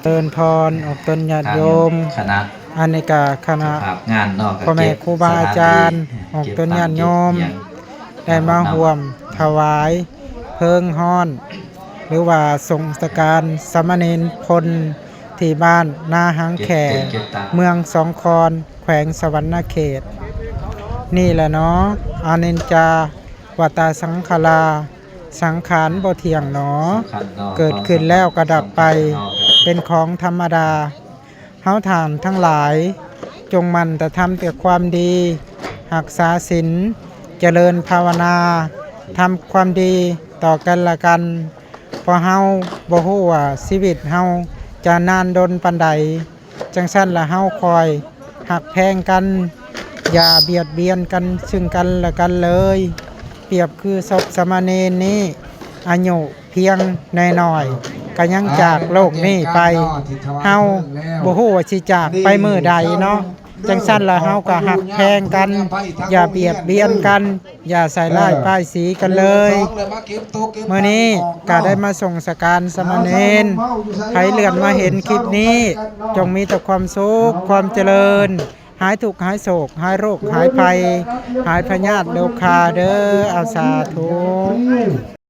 เดินพรออกตนญาติโยมคณะอันนี้กคณะงานนอกพ่อแม่ครูบาอาจารย์ออกตนญาติโยมได้มาร่วมถวายเพลิงฮ้อนหรือว่าสงฆ์การสามเณรพลที่บ้านนาหางแขเมืองสองคอนแขวงสวรรณเขตนี่แหละเนาะอานินจาวตาสังขาราสังขารบ่เที่ยงเนาะเกิดขึ้นแล้วก็ดับไปเป็นของธรรมดาเฮาท่านทั้งหลายจงมันแต่ทำแต่ความดีรักษาศีลเจริญภาวนาทำความดีต่อกันละกันเพราะเฮาบ่ฮู้ว่าชีวิตเฮาจะนานดนปานใดจังซั่นละเฮาคอยหักแพงกันอย่าเบียดเบียนกันซึ่งกันและกันเลยเปรียบคือศพสามเณรนี้อายุเพียงน้อยๆก็ยังจากโลกนี้ไปเฮาบ่ฮู้ว่าสิจากไปมื้อใดเนาะจังซั่นละเฮาก็หักแพงกันอย่าเบียดเบียนกันอย่าใส่ร้ายป้ายสีกันเลยมื้อนี้ก็ได้มาส่งสการสามเณรใครเลื่อนมาเห็นคลิปนี้จงมีแต่ความสุขความเจริญหายทุกข์หายโศกหายโรคหายภัยหายพยาธิโรคาเด้อเอาสาธุ